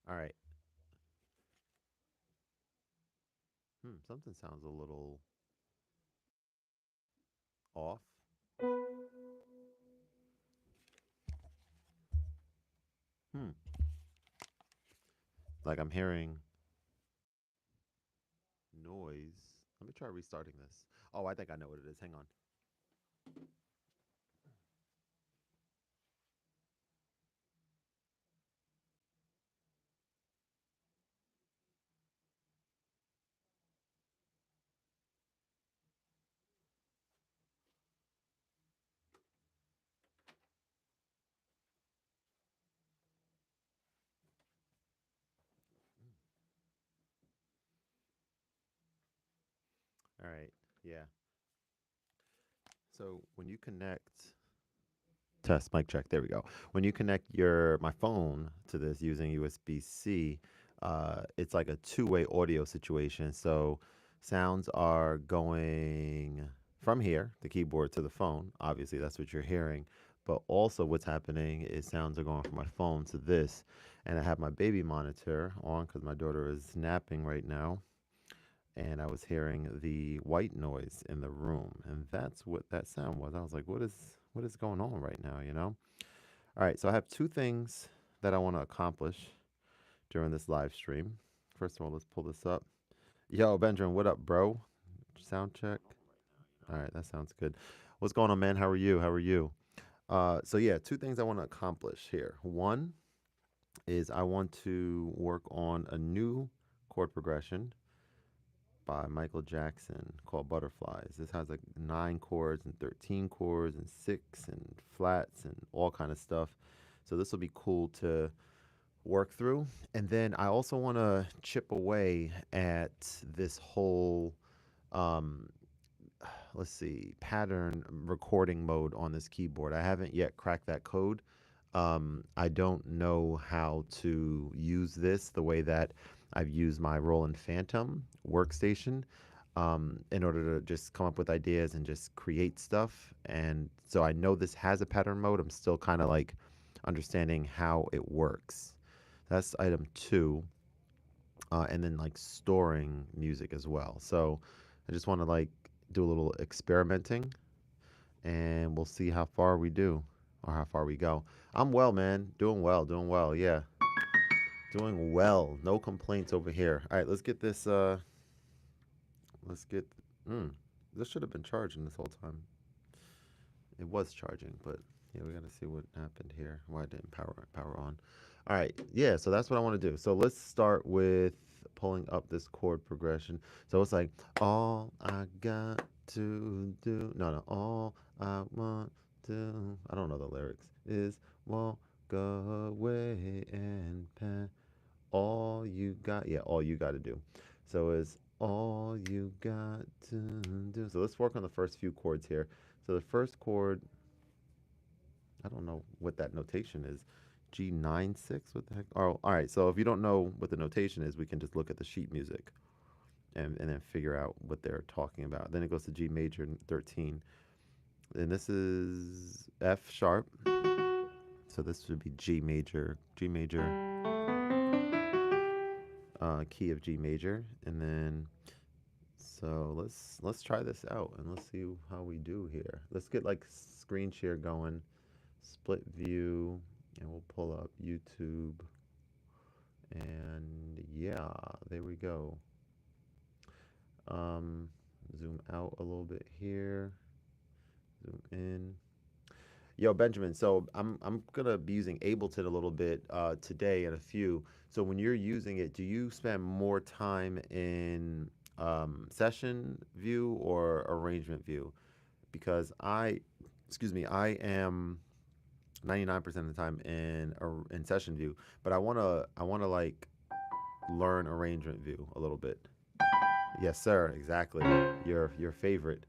All right. Something sounds a little off. Hmm. Like I'm hearing noise. Let me try restarting this. Oh, I think I know what it is. Hang on. All right. Yeah. So when you connect test mic check, there we go. When you connect your my phone to this using USB-C, it's like a two-way audio situation. So sounds are going from here, the keyboard to the phone. Obviously, that's what you're hearing. But also, what's happening is sounds are going from my phone to this, and I have my baby monitor on because my daughter is napping right now, and I was hearing the white noise in the room, and that's what that sound was. I was like, what is going on right now, you know? All right, so I have two things that I want to accomplish during this live stream. First of all, let's pull this up. Yo, Benjamin, what up, bro? Sound check. All right, that sounds good. What's going on, man? How are you? How are you? So yeah, two things I want to accomplish here. One is I want to work on a new chord progression by Michael Jackson called Butterflies. This has like 9 chords and 13 chords and six and flats and all kind of stuff. So this will be cool to work through. And then I also want to chip away at this whole um let's see, pattern recording mode on this keyboard. I haven't yet cracked that code. I don't know how to use this the way that I've used my Roland Phantom workstation in order to just come up with ideas and just create stuff. And so I know this has a pattern mode. I'm still kind of like understanding how it works. That's item two. And then like storing music as well. So I just want to like do a little experimenting and we'll see how far we do or how far we go. I'm well, man. Doing well, doing well. Yeah. Doing well. No complaints over here. All right, let's get this let's get mm, this should have been charging this whole time. It was charging, but yeah, we got to see what happened here. Why it didn't power on. All right. Yeah, so that's what I want to do. So let's start with pulling up this chord progression. So it's like all I got to do. No, no. All I want to. I don't know the lyrics. Is walk away and pass. All you got. Yeah, all you got to do. So is all you got to do. So let's work on the first few chords here. So the first chord, I don't know what that notation is. G9 6. What the heck? Oh, all right. So if you don't know what the notation is, we can just look at the sheet music and then figure out what they're talking about. Then it goes to G major 13. And this is F sharp. So this would be G major, key of G major. And then so let's try this out and let's see how we do here. Let's get like screen share going, split view, and we'll pull up YouTube. And yeah, there we go. Um, zoom out a little bit here, zoom in. Yo, Benjamin, so I'm gonna be using Ableton a little bit today and a few. So when you're using it, do you spend more time in session view or arrangement view? Because excuse me, I am 99% of the time in session view, but I wanna like learn arrangement view a little bit. Yes, sir. Exactly. Your favorite.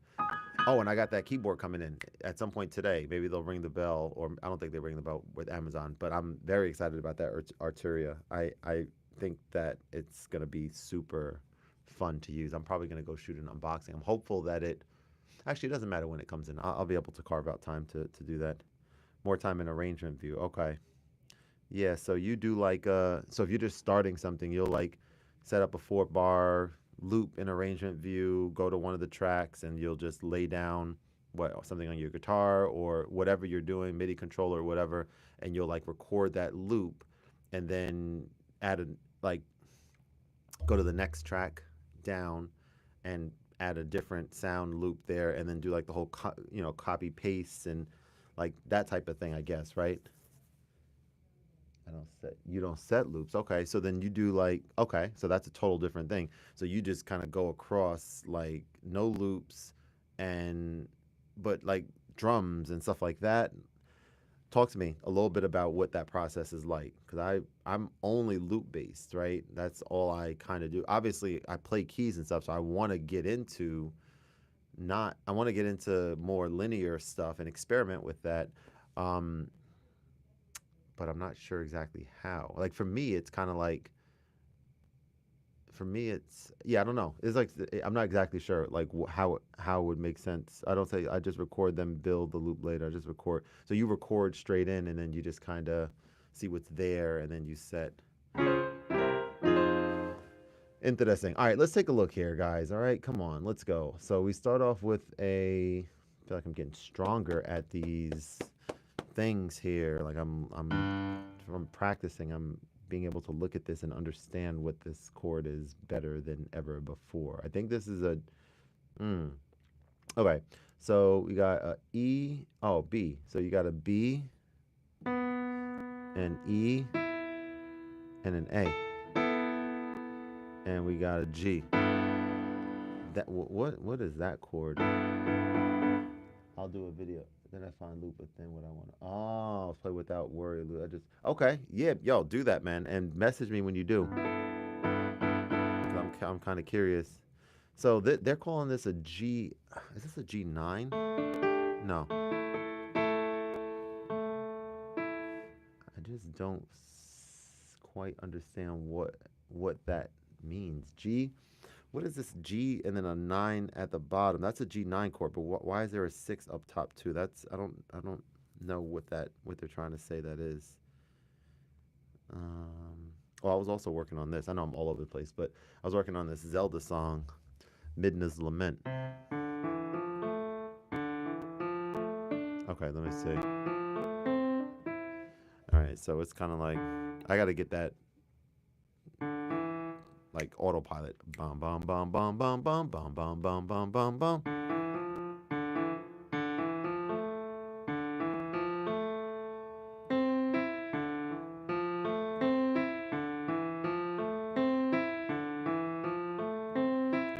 Oh, and I got that keyboard coming in at some point today. Maybe they'll ring the bell, or I don't think they ring the bell with Amazon. But I'm very excited about that Arturia. I think that it's gonna be super fun to use. I'm probably gonna go shoot an unboxing. I'm hopeful that it actually it doesn't matter when it comes in. I'll be able to carve out time to do that. More time in arrangement view. Okay. Yeah, so you do like so if you're just starting something, you'll like set up a 4 bar loop in arrangement view, go to one of the tracks and you'll just lay down what something on your guitar or whatever you're doing, MIDI controller or whatever, and you'll like record that loop and then add a like go to the next track down and add a different sound loop there and then do like the whole copy paste and like that type of thing, I guess, right? I don't set you don't set loops. Okay, so then you do like okay, so that's a total different thing. So you just kind of go across like no loops and but like drums and stuff like that. Talk to me a little bit about what that process is like cuz I'm only loop based, right? That's all I kind of do. Obviously, I play keys and stuff, so I want to get into not I want to get into more linear stuff and experiment with that. Um but I'm not sure exactly how. Like for me, it's kind of like for me, it's yeah, I don't know. It's like I'm not exactly sure like how it would make sense. I don't say I just record them, build the loop later. I just record. So you record straight in, and then you just kind of see what's there, and then you set. Interesting. All right, let's take a look here, guys. All right, come on, let's go. So we start off with a. I feel like I'm getting stronger at these things here. Like I'm practicing. I'm being able to look at this and understand what this chord is better than ever before. I think this is a mm, okay. So we got a E, oh B. So you got a B, an E, and an A, and we got a G. That what is that chord? I'll do a video. Then I find loop within what I want. Oh, play without worry. I just okay. Yeah, yo, do that, man, and message me when you do. 'Cause I'm kind of curious. So they're calling this a G. Is this a G9? No, I just don't quite understand what that means. G. What is this G and then a 9 at the bottom? That's a G9 chord, but why is there a 6 up top too? That's I don't know what they're trying to say that is. Well, I was also working on this. I know I'm all over the place, but I was working on this Zelda song, Midna's Lament. Okay, let me see. All right, so it's kind of like I got to get that like autopilot. Bum bum bum bum bum bum bum bum bum bum bum bum.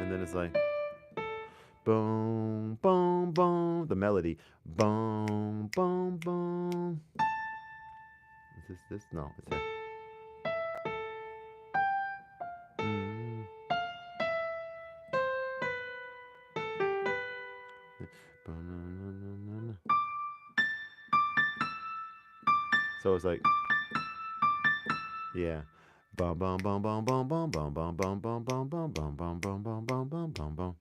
And then it's like boom boom boom. The melody boom boom boom. Is this? No, it's a. Mm. So it's like yeah. Bum bum bum bum bum bum bum bum bum bum bum bum bum bum bum bum bum bum bum bum.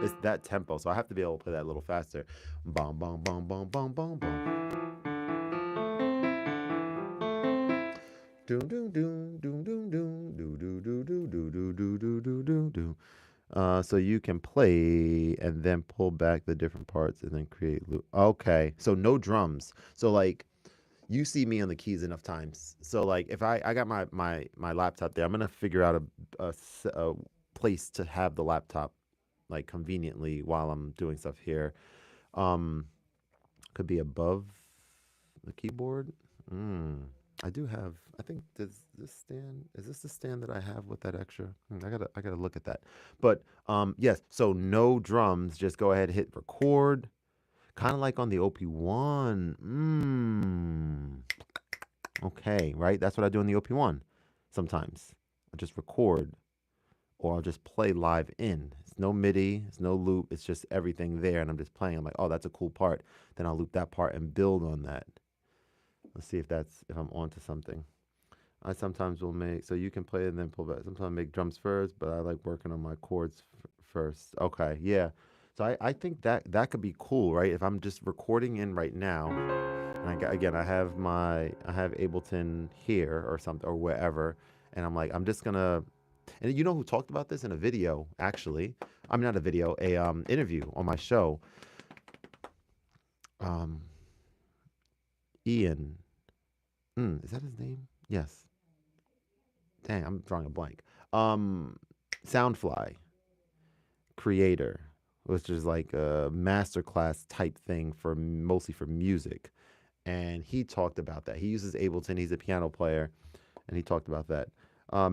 It's that tempo, so I have to be able to play that a little faster. Bum bum bum bum bum bum bum. Doom doom doom doom doom doom doo doo doo doo doo doo doo doo doo doo doo. So you can play and then pull back the different parts and then create loop. Okay, so no drums. So like you see me on the keys enough times. So like if I got my laptop there, I'm gonna figure out a place to have the laptop like conveniently while I'm doing stuff here. Um, could be above the keyboard. Mm. I do have. I think does this stand? Is this the stand that I have with that extra? I gotta look at that. But yes. So no drums. Just go ahead, hit record. Kind of like on the OP1. Okay, right. That's what I do on the OP1. Sometimes I just record, or I'll just play live in. It's no MIDI. It's no loop. It's just everything there, and I'm just playing. I'm like, oh, that's a cool part. Then I'll loop that part and build on that. Let's see if I'm onto something. I sometimes will make so you can play and then pull back. Sometimes I make drums first, but I like working on my chords first. Okay, yeah. So I think that could be cool, right? If I'm just recording in right now, and again I have Ableton here or something or wherever, and I'm like I'm just gonna, and you know who talked about this in a video actually? I'm not a video, a interview on my show. Um, Ian, is that his name? Yes. Dang, I'm drawing a blank. Um, Soundfly creator, which is like a masterclass type thing for mostly for music. And he talked about that. He uses Ableton. He's a piano player, and he talked about that.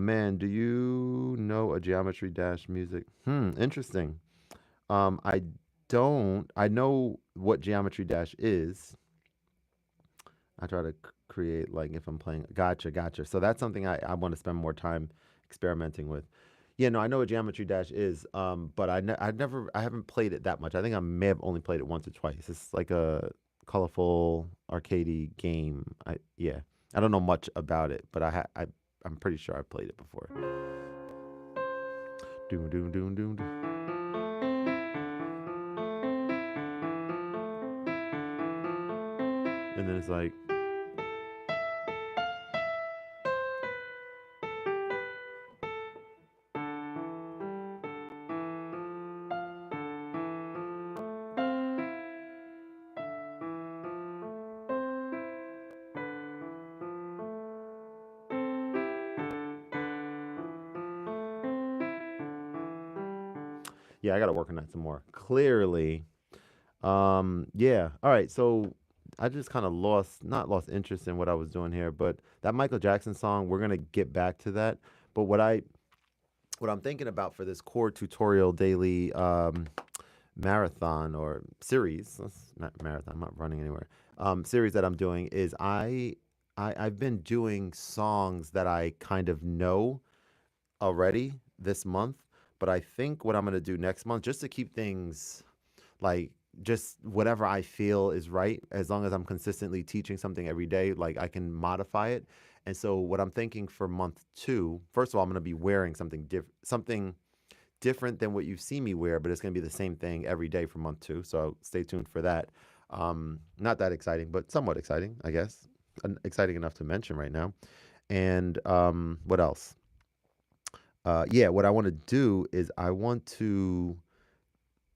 Man, do you know a Geometry Dash music? Interesting. I don't. I know what Geometry Dash is. I try to create like if I'm playing. Gotcha, gotcha. So that's something I want to spend more time experimenting with. Yeah, no, I know what Geometry Dash is, but I haven't played it that much. I think I may have only played it once or twice. It's like a colorful arcadey game. Yeah, I don't know much about it, but I'm pretty sure I played it before. Doom doom doom doom. And then it's like, yeah, I got to work on that some more. Clearly, yeah. All right. So I just kind of not lost interest in what I was doing here, but that Michael Jackson song, we're gonna get back to that. But what I'm thinking about for this core tutorial daily marathon or series, that's not marathon, I'm not running anywhere. Series that I'm doing is I've been doing songs that I kind of know already this month, but I think what I'm gonna do next month, just to keep things like just whatever I feel is right, as long as I'm consistently teaching something every day, like I can modify it. And so what I'm thinking for month two, first of all, I'm gonna be wearing something different than what you see me wear, but it's gonna be the same thing every day for month two. So stay tuned for that. Not that exciting, but somewhat exciting, I guess. Exciting enough to mention right now. And what else? Yeah, what I want to do is I want to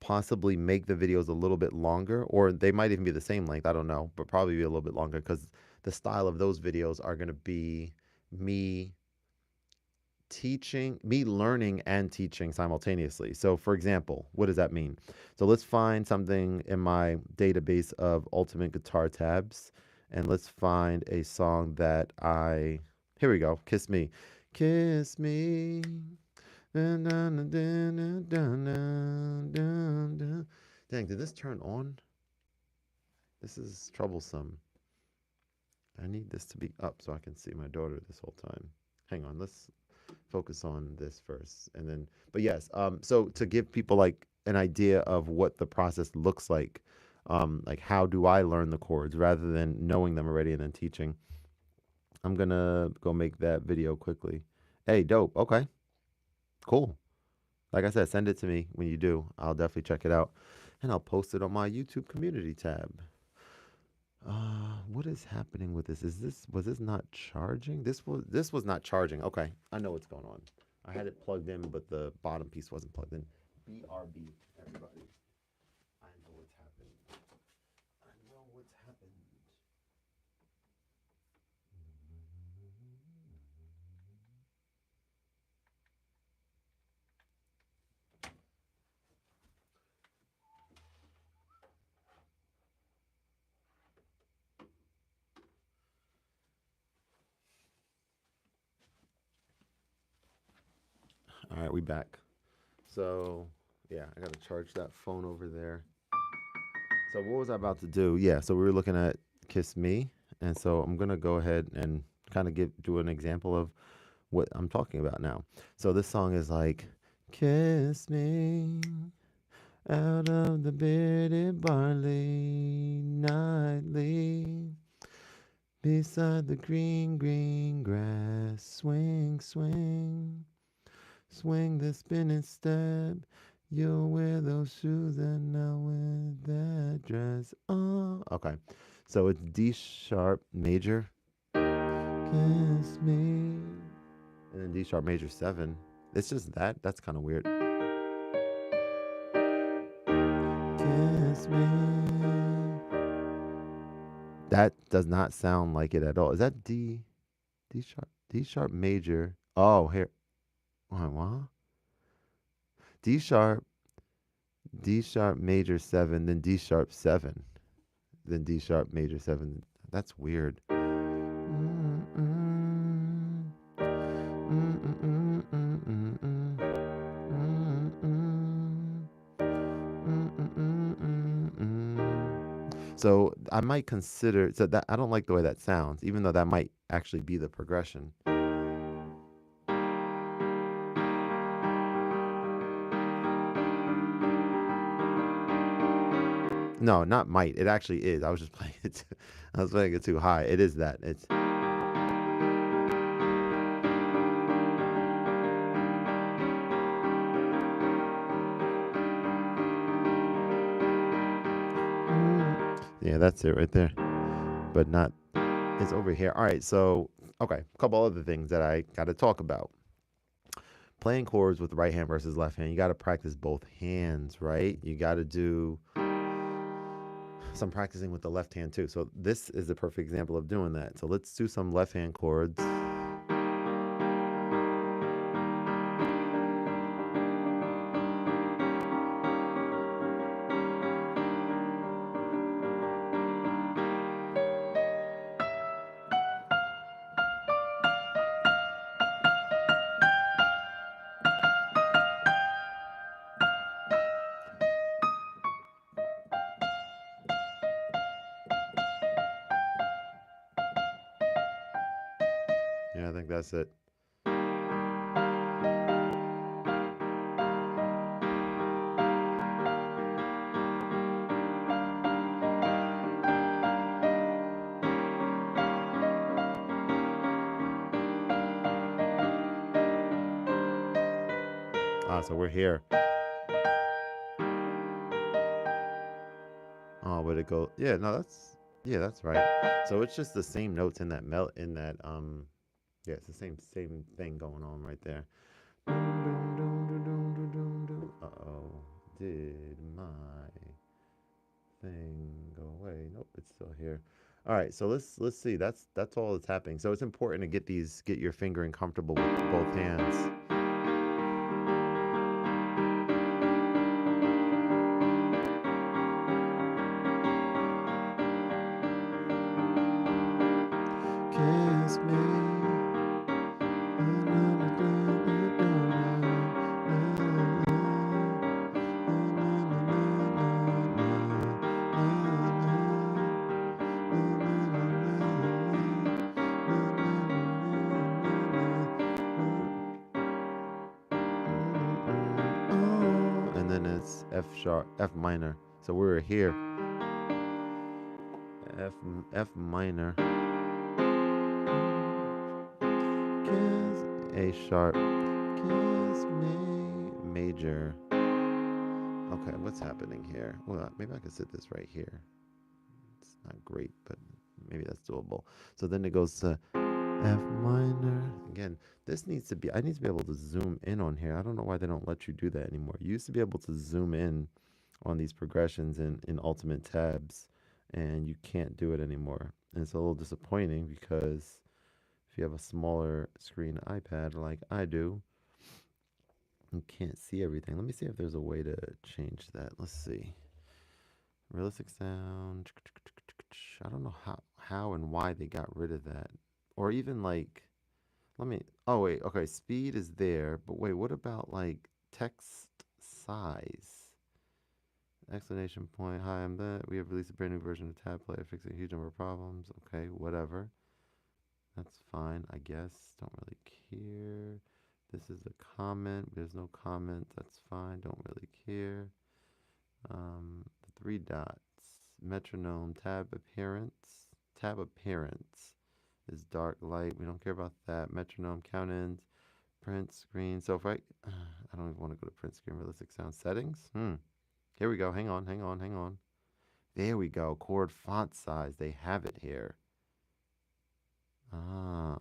possibly make the videos a little bit longer, or they might even be the same length. I don't know, but probably be a little bit longer because the style of those videos are going to be me me learning and teaching simultaneously. So, for example, what does that mean? So, let's find something in my database of ultimate guitar tabs, and let's find a song that here we go, Kiss Me. Kiss me. Dun, dun, dun, dun, dun, dun, dun, dun. Dang, did this turn on? This is troublesome. I need this to be up so I can see my daughter this whole time. Hang on, let's focus on this first. And then, but yes, so to give people like an idea of what the process looks like how do I learn the chords rather than knowing them already and then teaching, I'm gonna go make that video quickly. Hey, dope. Okay, cool. Like I said, send it to me when you do. I'll definitely check it out. And I'll post it on my YouTube community tab. What is happening with this? Was this not charging? This was not charging. Okay, I know what's going on. I had it plugged in, but the bottom piece wasn't plugged in. BRB, everybody. I know what's happened. I know what's happened. All right, we back. So, yeah, I got to charge that phone over there. So what was I about to do? Yeah, so we were looking at Kiss Me, and so I'm gonna go ahead and kind of do an example of what I'm talking about now. So this song is like, kiss me out of the bitter barley nightly. Beside the green, green grass, swing, swing, swing the spinning step. You'll wear those shoes and I'll wear that dress. Oh, okay. So it's D sharp major, kiss me, and then D sharp major 7. It's just that. That's kind of weird. Kiss me. That does not sound like it at all. Is that D sharp major? Oh, here. What? D sharp, D sharp major 7, then D sharp 7, then D sharp major 7. That's weird. So I might consider, so that I don't like the way that sounds, even though that might actually be the progression. No, not might. It actually is. I was just playing it. I was playing it too high. It is that. It's. Yeah, that's it right there. But not. It's over here. All right. So, okay. A couple other things that I got to talk about. Playing chords with right hand versus left hand. You got to practice both hands, right? You got to do some practicing with the left hand too. So this is a perfect example of doing that. So let's do some left hand chords. Yeah, I think that's it. So we're here. Oh, where'd it go? Yeah, no, that's right. So it's just the same notes in that yeah, it's the same thing going on right there. Uh-oh. Did my thing go away? Nope, it's still here. All right, so let's see. That's all that's happening. So it's important to get your fingering comfortable with both hands. Kiss me. And then it's F sharp, F minor. So we're here. F minor. Kiss A sharp. Kiss me major. Okay, what's happening here? Well, maybe I could sit this right here. It's not great, but maybe that's doable. So then it goes to F minor. Again, this needs to be, I need to be able to zoom in on here. I don't know why they don't let you do that anymore. You used to be able to zoom in on these progressions in Ultimate tabs, and you can't do it anymore. And it's a little disappointing because if you have a smaller screen iPad like I do, you can't see everything. Let me see if there's a way to change that. Let's see. Realistic sound. I don't know how and why they got rid of that. Or even like, oh wait, okay, speed is there, but wait, what about like text size? Exclamation point, hi, I'm that. We have released a brand new version of Tab Player, fixing a huge number of problems. Okay, whatever. That's fine, I guess. Don't really care. This is a comment. There's no comment. That's fine. Don't really care. The three dots. Metronome tab appearance. tab appearance is dark, light. We don't care about that. Metronome, count-ins, print screen. So if I don't even want to go to print screen. Realistic sound settings. Here we go. Hang on, hang on, hang on. There we go. Chord font size. They have it here. Ah.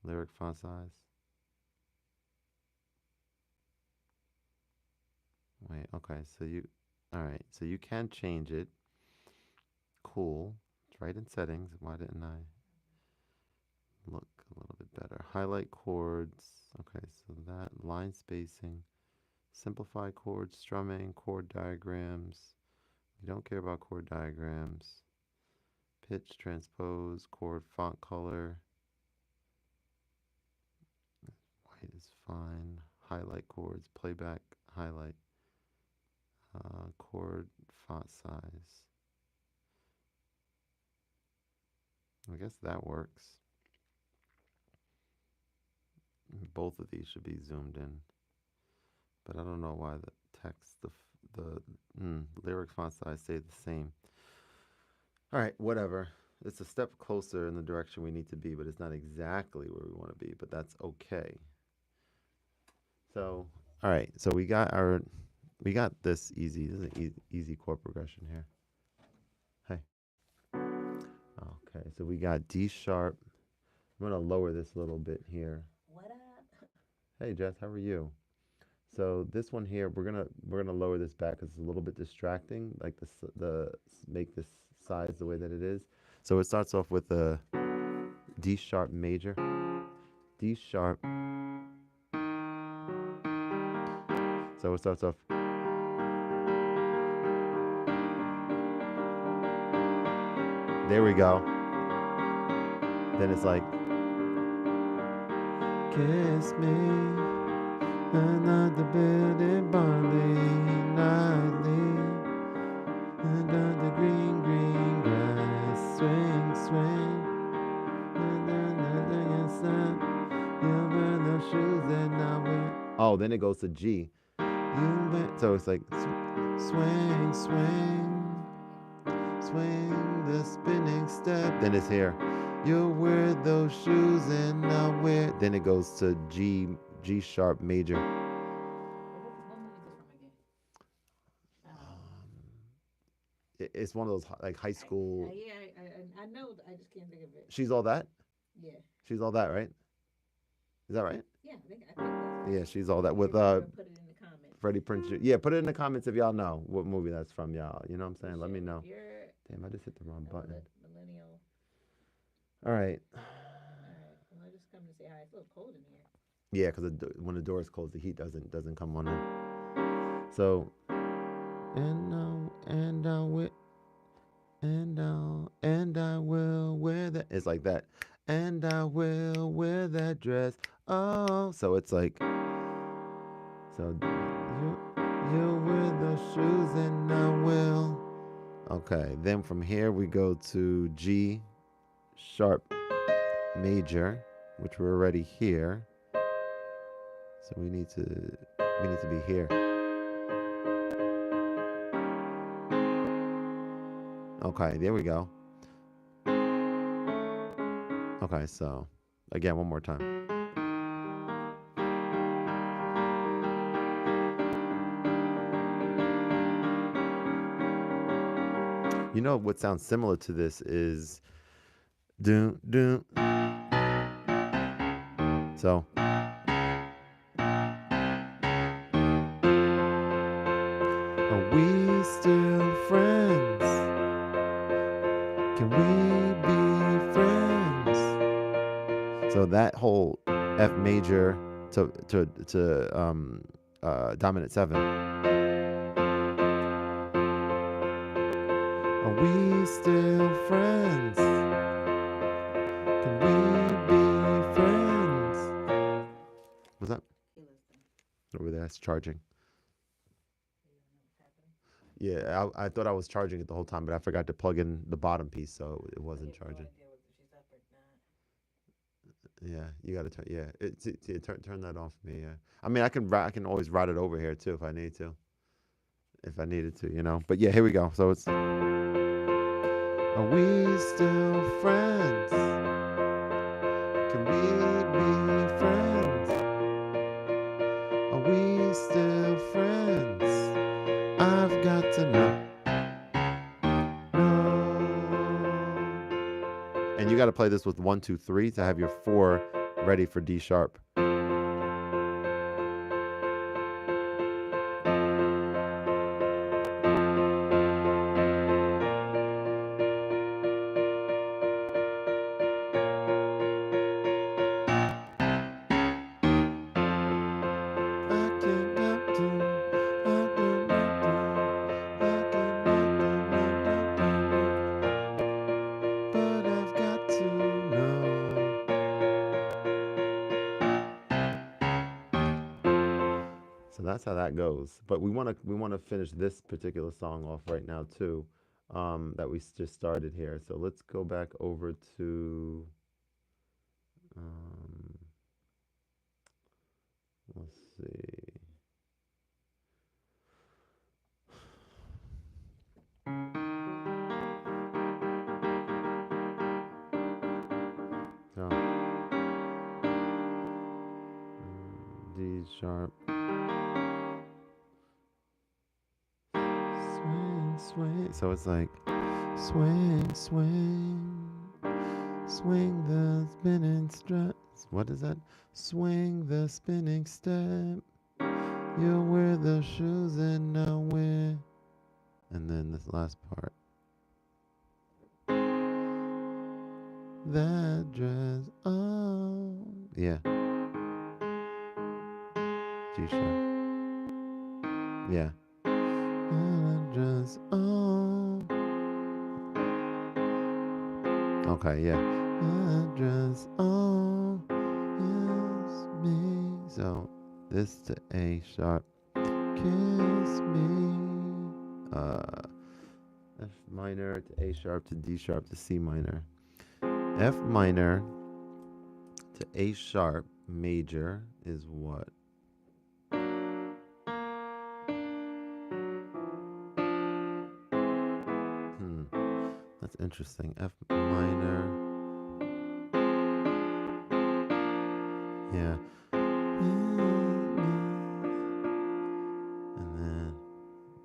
Lyric font size. Wait, okay. All right. So you can change it. Cool. It's right in settings. Why didn't I look a little bit better? Highlight chords. Okay, so that line spacing. Simplify chords, strumming, chord diagrams. We don't care about chord diagrams. Pitch, transpose, chord font color. White is fine. Highlight chords, playback, highlight. Chord font size. I guess that works. Both of these should be zoomed in. But I don't know why the text, the lyric font size stayed the same. All right, whatever. It's a step closer in the direction we need to be, but it's not exactly where we want to be, but that's okay. So, all right, so we got this easy. This is an easy chord progression here. Hey. Okay, so we got D sharp. I'm gonna lower this a little bit here. What up? Hey Jess, how are you? So this one here, we're gonna lower this back because it's a little bit distracting. Like make this size the way that it is. So it starts off with a D sharp major, D sharp. So it starts off. There we go. Then it's like, kiss me, another building barley nightly, under the green grass, swing, swing, you wear those shoes that I wear. Oh, then it goes to G. So it's like swing, swing, swing the spinning step. Then it's here. You wear those shoes and I wear. Then it goes to G sharp major. What movie is this from again? It's one of those like high school. I know. I just can't think of it. She's all that. Yeah. She's all that, right? Is that right? Yeah, I think that's. Yeah, she's all that with Put it in the comments. Freddie Prinze. Yeah, put it in the comments if y'all know what movie that's from, y'all. You know what I'm saying? Let me know. Damn, I just hit the wrong button. Millennial. All right. All right. Well, I just come to say hi. It's a little cold in here. Yeah, because when the door is closed, the heat doesn't come on in. So, and I will wear that. It's like that. And I will wear that dress. Oh, so it's like. So you wear those shoes and I will. Okay, then from here we go to G sharp major, which we're already here. So we need to be here. Okay, there we go. Okay, so again, one more time. You know what sounds similar to this is do do. So are we still friends? Can we be friends? So that whole F major to dominant 7. Are we still friends? Can we be friends? What's that? Over there, it's charging. Yeah, I thought I was charging it the whole time, but I forgot to plug in the bottom piece, so it wasn't charging. Yeah, you gotta turn. Yeah, turn that off for me. Yeah, I mean, I can always route it over here too if I need to, you know. But yeah, here we go. So it's. Are Are we still friends? Can we be friends? Are we still friends? I've got to know. And you got to play this with 1, 2, 3 to have your 4 ready for D sharp. So that's how that goes. But we want to finish this particular song off right now too, that we just started here. So let's go back over to, let's see. So D sharp. Swing, swing. So it's like swing, swing, swing the spinning step. What is that? Swing the spinning step. You'll wear the shoes and I'll wear. And then this last part. That dress on. Yeah. G sharp. Yeah. That dress on. Okay, yeah. That dress on is me. So this to A sharp. Kiss me. F minor to A sharp to D sharp to C minor. F minor to A sharp major is what? That's interesting. F minor. Yeah. And then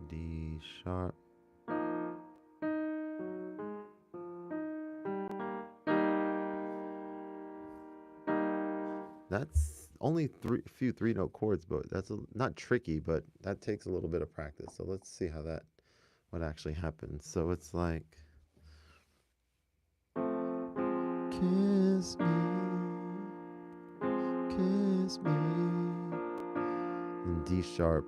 D sharp. That's only few 3-note chords, but that's not tricky, but that takes a little bit of practice. So let's see how what actually happens. So it's like kiss me, and D sharp.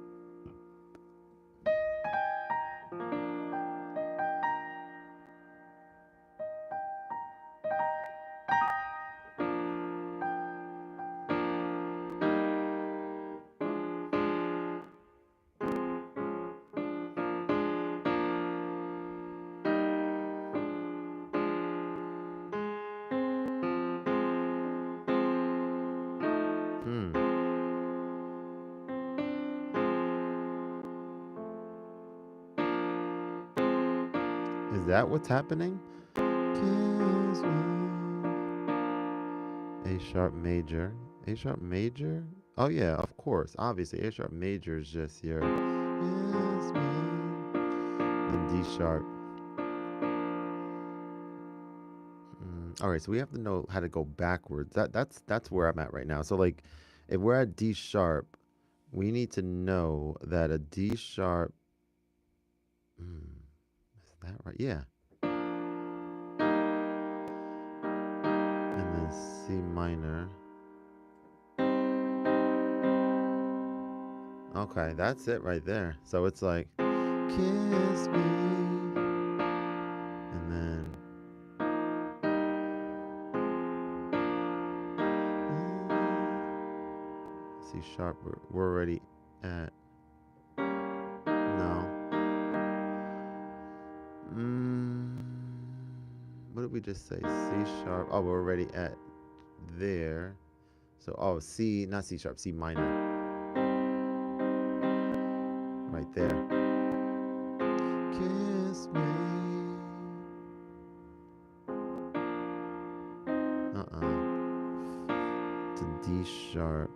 Is that what's happening? Kiss me. A sharp major. A sharp major? Oh yeah, of course. Obviously, A sharp major is just your yes, man. Then D sharp. All right, so we have to know how to go backwards. That's where I'm at right now. So like, if we're at D sharp, we need to know that a D sharp. Is that right? Yeah. And then C minor. Okay, that's it right there. So it's like, kiss me. And then C sharp, we're already at. No. What did we just say? C sharp. Oh, we're already at there. So, oh, C, not C sharp, C minor. Right there. Kiss me. sharp.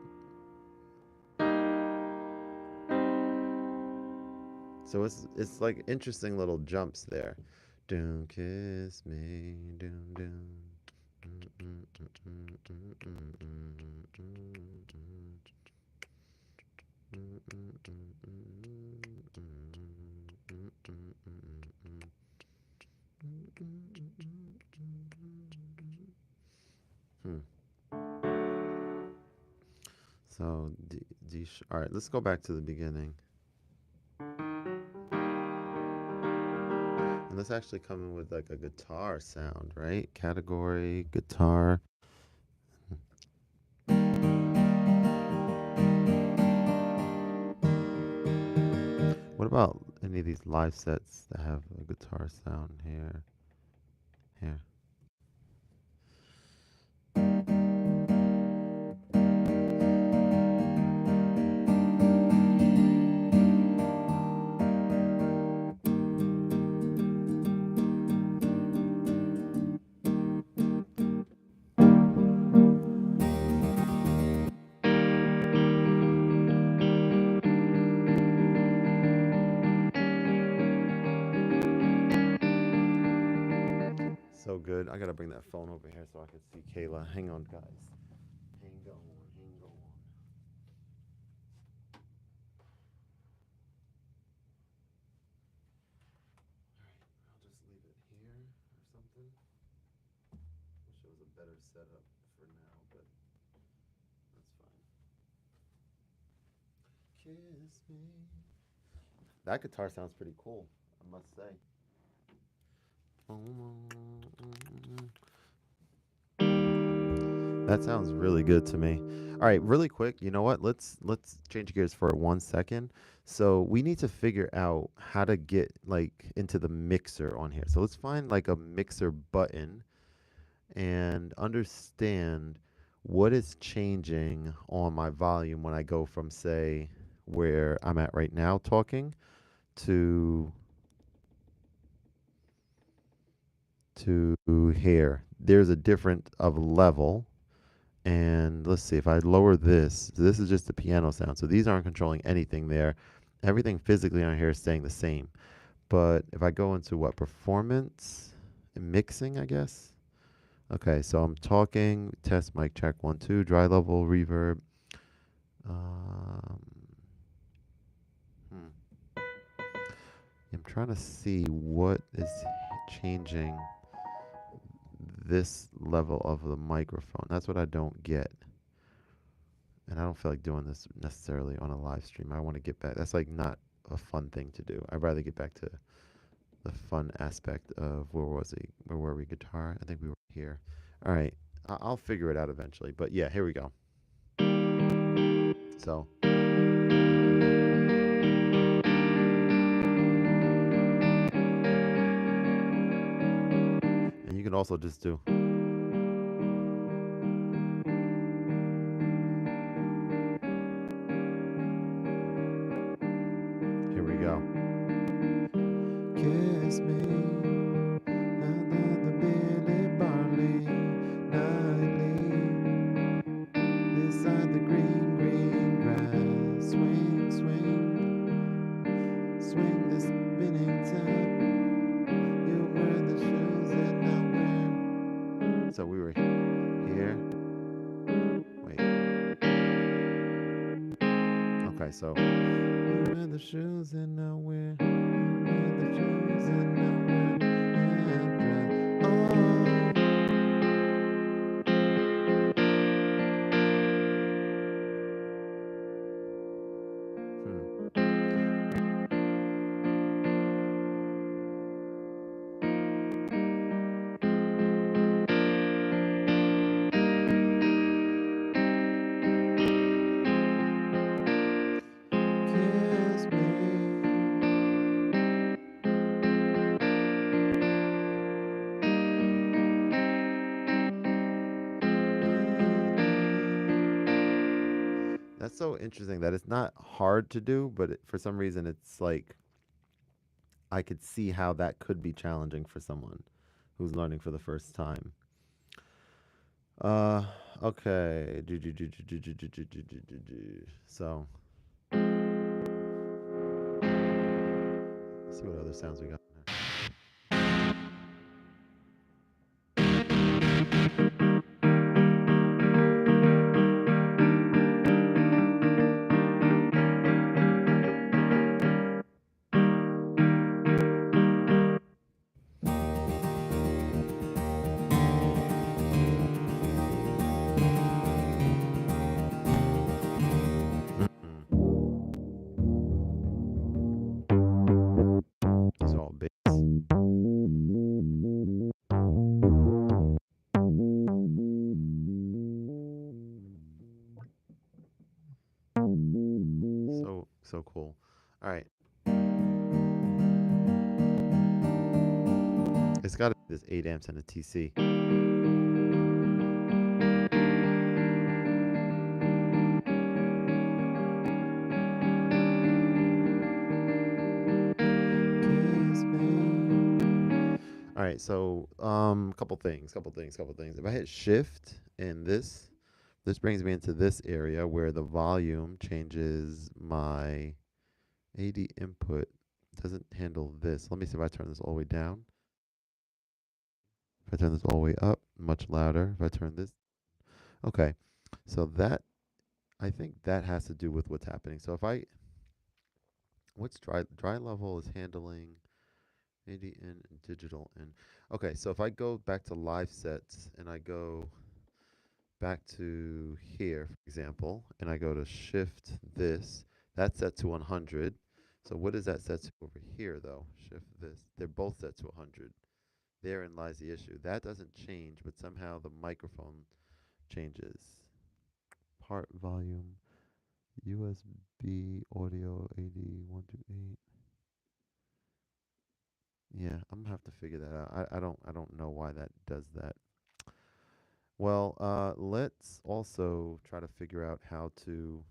So it's like interesting little jumps there. Don't kiss me, doom doom. Hmm. So all right, let's go back to the beginning. And let's actually come in with like a guitar sound, right? Category, guitar. What about any of these live sets that have a guitar sound here? Here. So good. I gotta bring that phone over here so I can see Kayla. Hang on, guys. Hang on, hang on. I'll just leave it here or something. Wish it was a better setup for now, but that's fine. Kiss me. That guitar sounds pretty cool, I must say. That sounds really good to me. All right, really quick, you know what? Let's change gears for 1 second. So we need to figure out how to get like into the mixer on here. So let's find like a mixer button and understand what is changing on my volume when I go from say where I'm at right now talking to here. There's a different of level. And let's see, if I lower this, so this is just the piano sound. So these aren't controlling anything there. Everything physically on here is staying the same. But if I go into what, performance and mixing, I guess. Okay, so I'm talking, test mic check, 1, 2, dry level, reverb. Um, hmm. I'm trying to see what is changing this level of the microphone. That's what I don't get. And I don't feel like doing this necessarily on a live stream. I want to get back. That's like not a fun thing to do. I'd rather get back to the fun aspect of where was he? Where were we? Guitar. I think we were here. All right. I'll figure it out eventually. But yeah, here we go. So, and you can also just do. Here we go. Kiss me under the Billy Barley nightly beside the green, green grass. Swing, swing, swing the spinning top. You wear the shoes that I wear. So we were here. Wait. Okay, so you wear the shoes and I wear. You wear the shoes and I wear. Oh. Kiss me. That's so interesting that it's not hard to do, but for some reason it's like I could see how that could be challenging for someone who's learning for the first time. Uh, Okay. So, let's see what other sounds we got in there. Mm-mm. These are all bass. So cool. All right. It's got to be this 8 amps and a TC. Kiss me. All right, so couple things. If I hit shift and this brings me into this area where the volume changes my AD input. Doesn't handle this. Let me see if I turn this all the way down. If I turn this all the way up, much louder. If I turn this, okay. So that I think that has to do with what's happening. So if I what's dry level is handling AD in and digital in. Okay, so if I go back to live sets and I go back to here, for example, and I go to shift this, that's set to 100. So what is that set to over here, though? Shift this. They're both set to 100. Therein lies the issue. That doesn't change, but somehow the microphone changes. Part volume, USB audio 80 128. Yeah, I'm gonna have to figure that out. I don't know why that does that. Well, let's also try to figure out how to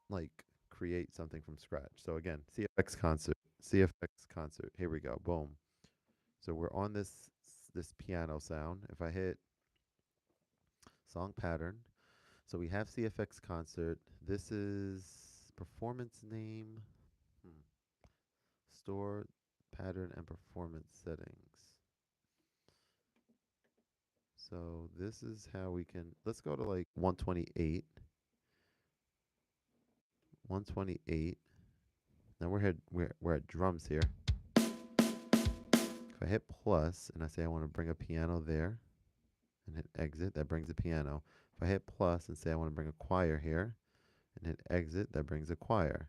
like create something from scratch. So again, CFX concert, CFX concert. Here we go. Boom. So we're on this piano sound. If I hit song pattern, so we have CFX concert. This is performance name, hmm, store pattern and performance settings. So this is how we can, let's go to like 128. 128. Now we're at drums here. If I hit plus and I say I want to bring a piano there and hit exit, that brings a piano. If I hit plus and say I want to bring a choir here and hit exit, that brings a choir.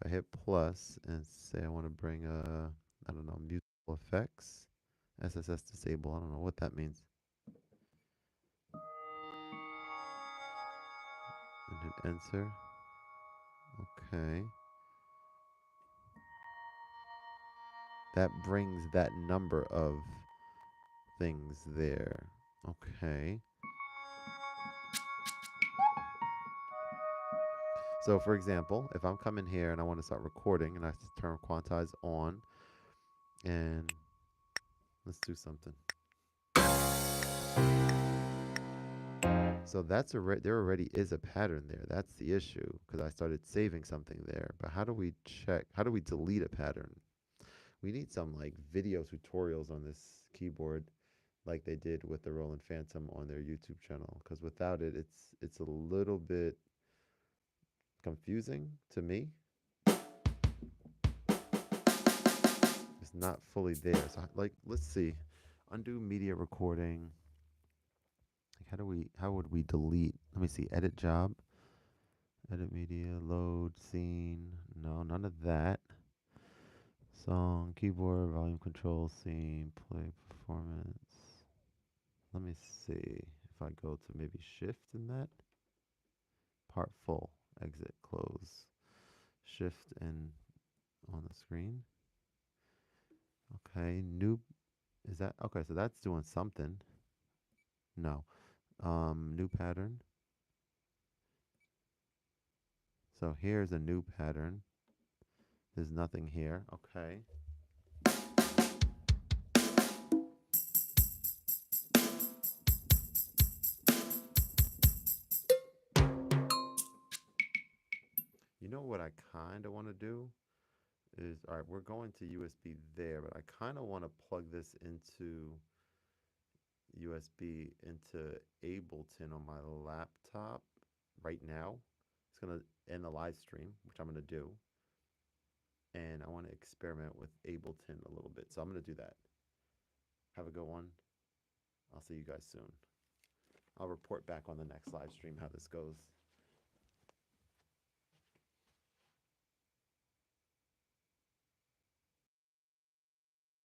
If I hit plus and say I want to bring a, I don't know, musical effects, SSS disable, I don't know what that means, and hit enter. Okay. That brings that number of things there. Okay. So for example, if I'm coming here and I want to start recording and I turn quantize on and let's do something. So that's there already is a pattern there. That's the issue because I started saving something there. But how do we check? How do we delete a pattern? We need some like video tutorials on this keyboard like they did with the Roland Phantom on their YouTube channel because without it it's a little bit confusing to me. It's not fully there. So like let's see. Undo media recording. Like how would we delete? Let me see. Edit job. Edit media, load, scene. No, none of that. Song, keyboard, volume control, scene, play, performance. Let me see if I go to maybe shift in that. Part full, exit, close. Shift and on the screen. Okay, new, is that, okay, so that's doing something. No. New pattern. So here's a new pattern. There's nothing here. Okay. You know what I kind of want to do is, all right, we're going to USB there, but I kind of want to plug this into USB into Ableton on my laptop right now. It's going to end the live stream, which I'm going to do. And I want to experiment with Ableton a little bit. So I'm going to do that. Have a good one. I'll see you guys soon. I'll report back on the next live stream how this goes.